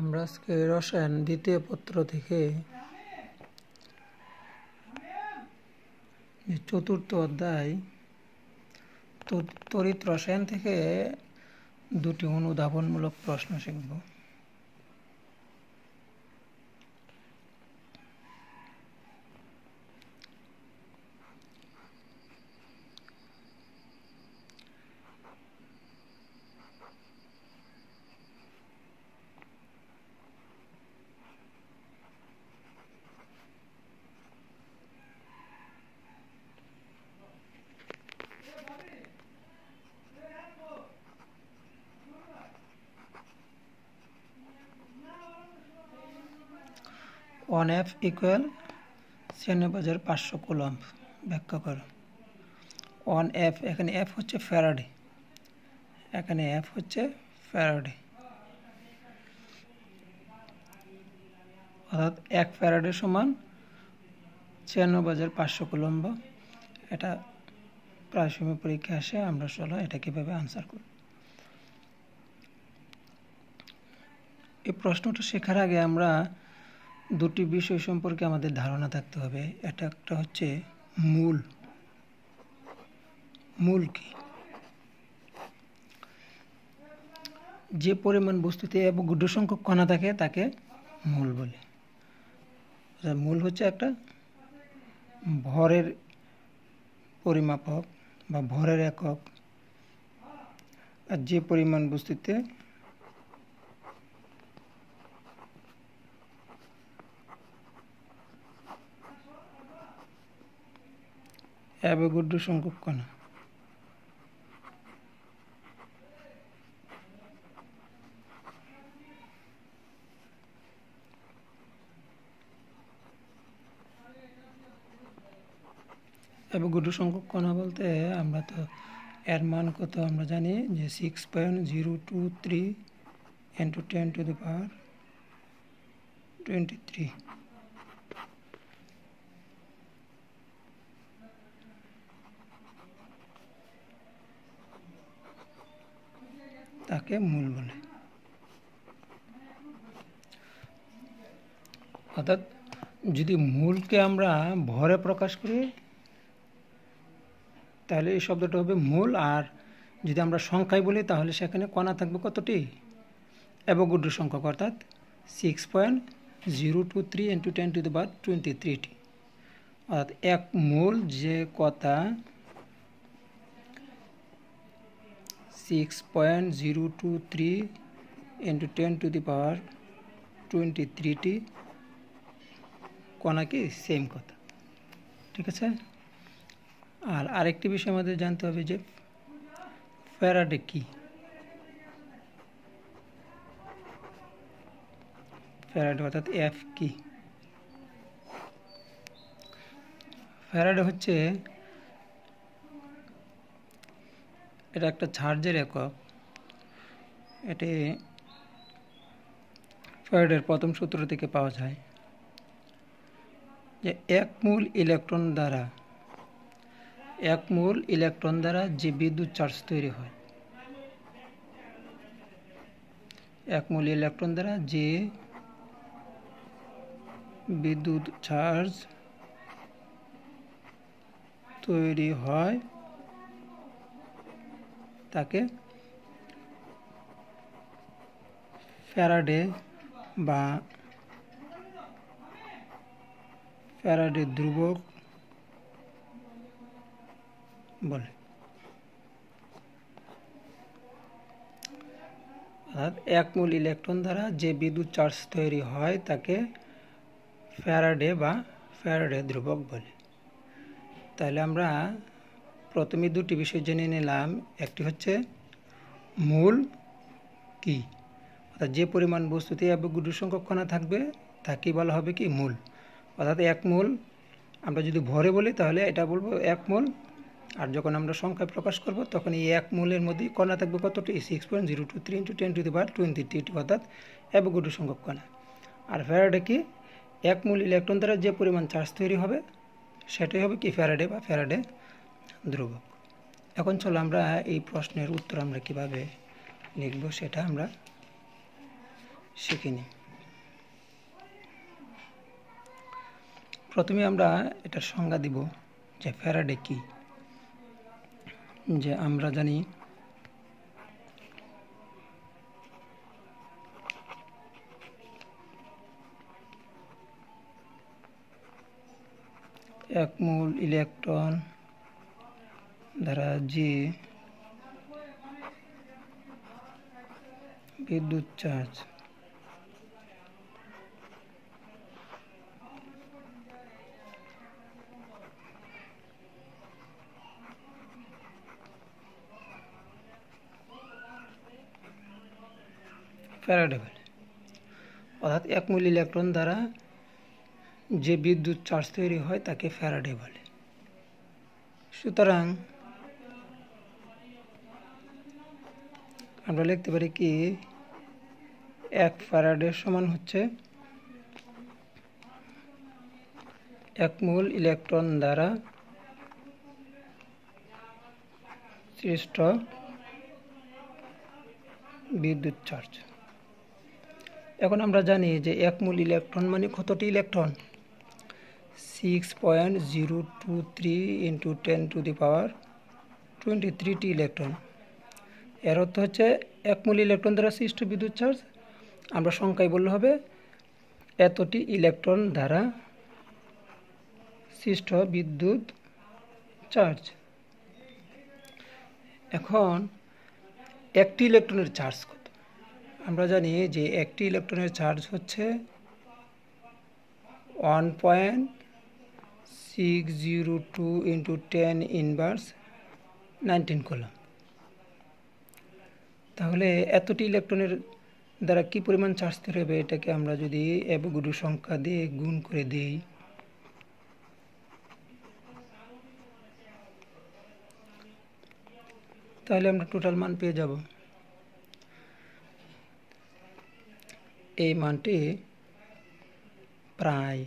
আমরা আজকে রসায়ন দ্বিতীয় পত্র থেকে চতুর্থ অধ্যায় তড়িৎ রসায়ন থেকে দুটি অনুধাবনমূলক প্রশ্ন শিখব। ওয়ান এফ ইকুয়াল 9500 কুলম্ব ব্যাখ্যা করো। ওয়ান এফ, এখানে এফ হচ্ছে ফ্যারাডে, এখানে এফ হচ্ছে ফ্যারাডে, অর্থাৎ 1 ফ্যারাডে সমান 96,500 কুলম্ব। এটা প্রায় সময় পরীক্ষা আসে, আমরা চলো এটা কিভাবে আনসার করব। এই প্রশ্নটা শেখার আগে আমরা দুটি বিষয় সম্পর্কে আমাদের ধারণা থাকতে হবে। এটা একটা হচ্ছে মূল। মূল কি? যে পরিমাণ বস্তুতে অ্যাভোগাড্রো সংখ্যক কণা থাকে তাকে মূল বলে। মূল হচ্ছে একটা ভরের পরিমাপক বা ভরের একক। আর যে পরিমাণ বস্তুতে অ্যাভোগাড্রো সংখ্যক কণা। অ্যাভোগাড্রো সংখ্যক কণা বলতে আমরা তো এর মান কত আমরা জানি যে 6.023 × 10⁻23। তাকে মূল বলে। অর্থাৎ যদি মূলকে আমরা ভরে প্রকাশ করি তাহলে এই শব্দটা হবে মূল, আর যদি আমরা সংখ্যায় বলি তাহলে সেখানে কণা থাকবে কতটি? অ্যাভোগাড্রো সংখ্যক, অর্থাৎ 6.023 × 10⁻23টি। অর্থাৎ এক মূল যে কথা 6.023 × 10⁻23টি কণা কি সেম কথা, ঠিক আছে। আর আরেকটি বিষয় আমাদের জানতে হবে যে ফ্যারাডে কি। ফ্যারাডে অর্থাৎ এফ কি? ফ্যারাডে হচ্ছে এটা একটা চার্জের একক। এটি ফ্যারাডের প্রথম সূত্র থেকে পাওয়া যায় যে এক মূল ইলেকট্রন দ্বারা যে বিদ্যুৎ চার্জ তৈরি হয়, এক মূল ইলেকট্রন দ্বারা যে বিদ্যুৎ চার্জ তৈরি হয় তাকে ফ্যারাডে বা ফ্যারাডে ধ্রুবক বলে। অর্থাৎ এক মূল ইলেকট্রন দ্বারা যে বিদ্যুৎ চার্জ তৈরি হয় তাকে ফ্যারাডে বা ফ্যারাডে ধ্রুবক বলে। তাহলে আমরা প্রথমে দুটি বিষয় জেনে নিলাম। একটি হচ্ছে মূল কি, অর্থাৎ যে পরিমাণ বস্তুতে অ্যাভোগাড্রো সংখ্যক কণা থাকবে তাকেই বলা হবে কি মূল। অর্থাৎ এক মূল আমরা যদি ভরে বলি তাহলে এটা বলবো এক মূল, আর যখন আমরা সংখ্যায় প্রকাশ করব তখন এই এক মূলের মধ্যে কণা থাকবে কতটি? 6.023 × 10⁻23টি, অর্থাৎ অ্যাভোগাড্রো সংখ্যক কণা। আর ফ্যারাডে কি? এক মূল ইলেকট্রন দ্বারা যে পরিমাণ চার্জ তৈরি হবে সেটাই হবে কি ফ্যারাডে বা ফ্যারাডে ধ্রুবক। এখন চলো আমরা এই প্রশ্নের উত্তর আমরা কিভাবে লিখব সেটা আমরা শিখে নিই। প্রথমে আমরা এটার সংজ্ঞা দিব যে ফ্যারাডে কি। যে আমরা জানি এক মূল ইলেকট্রন দ্বারা যে বিদ্যুৎ চার্জ ফ্যারাডে বলে, অর্থাৎ এক মূল ইলেকট্রন দ্বারা যে বিদ্যুৎ চার্জ তৈরি হয় তাকে ফ্যারাডে বলে। সুতরাং আমরা লিখতে পারি কি, এক ফ্যারাডের সমান হচ্ছে এক মূল ইলেকট্রন দ্বারা সৃষ্ট বিদ্যুৎ চার্জ। এখন আমরা জানি যে এক মূল ইলেকট্রন মানে কতটি ইলেকট্রন? 6.023 × 10⁻23টি ইলেকট্রন। এর অর্থ হচ্ছে এক মূল ইলেকট্রন দ্বারা সৃষ্ট বিদ্যুৎ চার্জ আমরা সংখ্যায় বললে হবে এতটি ইলেকট্রন দ্বারা সৃষ্ট বিদ্যুৎ চার্জ। এখন একটি ইলেকট্রনের চার্জ কত? আমরা জানি যে একটি ইলেকট্রনের চার্জ হচ্ছে 1.602 × 10⁻19 কুলম্ব। তাহলে এতটি ইলেকট্রনের দ্বারা কি পরিমাণ চার্জ তৈরি হবে এটাকে আমরা যদি অ্যাভোগাড্রো সংখ্যা দিয়ে গুণ করে দেই, তাহলে আমরা টোটাল মান পেয়ে যাব। এই মানটি প্রায়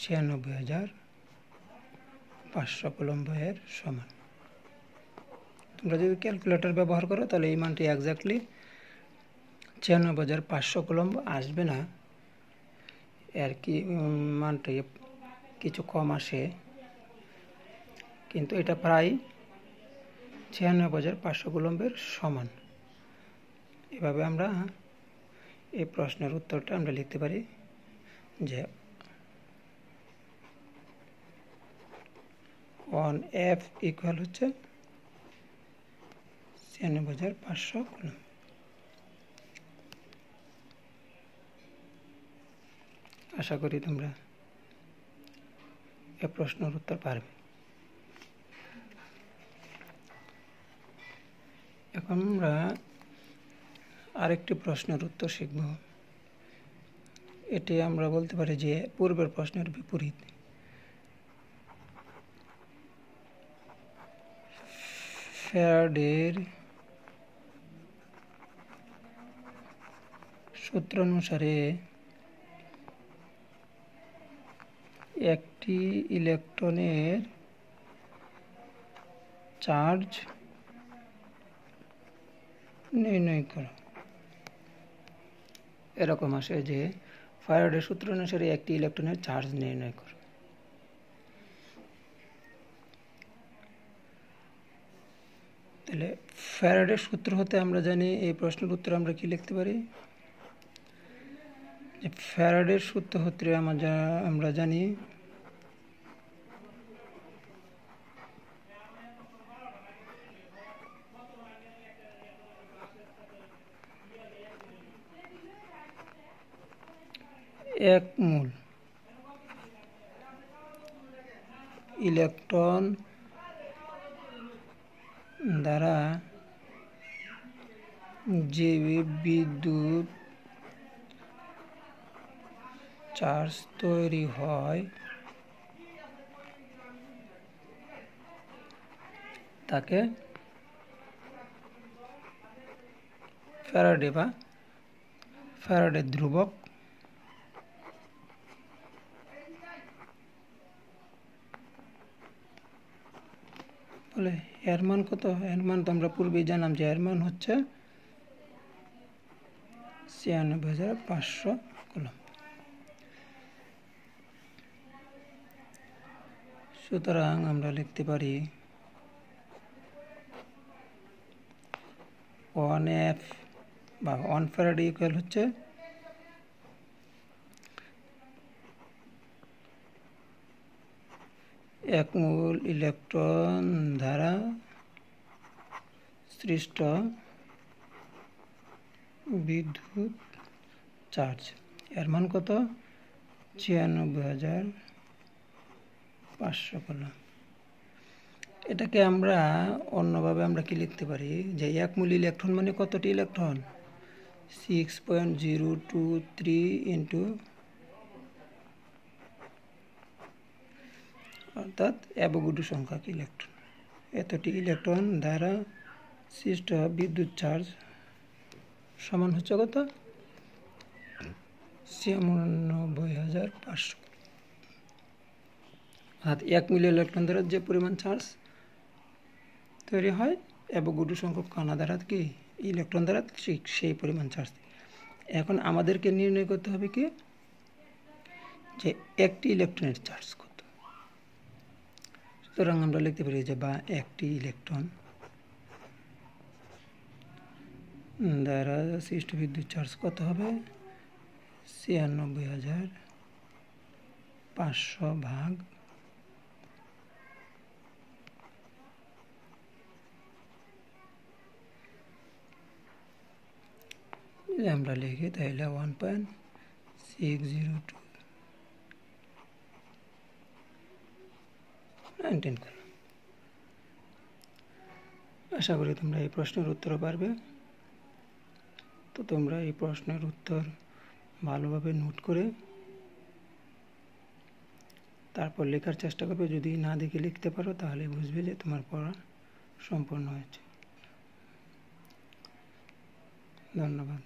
96,500 কুলম্ব এর সমান। তোমরা যদি ক্যালকুলেটর ব্যবহার করো তাহলে এই মানটি এক্স্যাক্টলি 96,500 কুলম্ব আসবে না, এর কি মানটি কিছু কম আসে, কিন্তু এটা প্রায় 96,500 কুলম্বের সমান। এভাবে আমরা এই প্রশ্নের উত্তরটা আমরা লিখতে পারি যে 1F ইকুয়াল হচ্ছে 96,500 কুলম্ব। আশা করি তোমরা এই প্রশ্নের উত্তর পারবে। এখন আমরা আরেকটি প্রশ্নের উত্তর শিখব। এটি আমরা বলতে পারি যে পূর্বের প্রশ্নের বিপরীত। ফ্যারাডের সূত্র অনুসারে একটি ইলেকট্রনের চার্জ নির্ণয় করো। এরকম আসে যে ফ্যারাডের সূত্র অনুসারে একটি ইলেকট্রনের চার্জ নির্ণয় করো। তাহলে ফ্যারাডের সূত্র হতে আমরা জানি এই প্রশ্নের উত্তর আমরা কি লিখতে পারি, যে ফ্যারাডের সূত্র হতে আমরা জানি এক মূল ইলেকট্রন দ্বারা যে বিদ্যুৎ চার্জ তৈরি হয় তাকে ফ্যারাডে বা ফ্যারাডে ধ্রুবক বলে। এর মান কত? এর মান তো আমরা পূর্বেই জানলাম যে এর মান হচ্ছে 96,500 কুলম্ব। সুতরাং আমরা লিখতে পারি 1F বা 1 ফ্যারাডে ইকুয়াল হচ্ছে 1 মোল ইলেকট্রন দ্বারা সৃষ্ট বিদ্যুৎ চার্জ। এর মান কত? 96,500 কুলম্ব। এটাকে আমরা অন্যভাবে আমরা কি লিখতে পারি যে 1 মোল ইলেকট্রন মানে কতটি ইলেকট্রন? 6.023 ইন্টু, অর্থাৎ অ্যাভোগাড্রো সংখ্যক ইলেকট্রন। এতটি ইলেকট্রন দ্বারা সৃষ্ট বিদ্যুৎ চার্জ সমান হচ্ছে কত? 96,500। অর্থাৎ 1 মোল ইলেকট্রন দ্বারা যে পরিমাণ চার্জ তৈরি হয় অ্যাভোগাড্রো সংখ্যক কণা দ্বারা কি ইলেকট্রন দ্বারা সেই পরিমাণ চার্জ। এখন আমাদেরকে নির্ণয় করতে হবে কি যে একটি ইলেকট্রনের চার্জ কত। সুতরাং আমরা লিখতে পারি যে বা একটি ইলেকট্রন দ্বারা সৃষ্ট বিদ্যুৎ চার্জ কত হবে? 96,500 ভাগ আমরা লিখি তাহলে 1.60219 কুলম্ব। আশা করি তোমরা এই প্রশ্নের উত্তরও পারবে। তো তোমরা এই প্রশ্নের উত্তর ভালোভাবে নোট করে তারপর লেখার চেষ্টা করবে। যদি না দেখে লিখতে পারো তাহলে বুঝবে যে তোমার পড়া সম্পূর্ণ হয়েছে। ধন্যবাদ।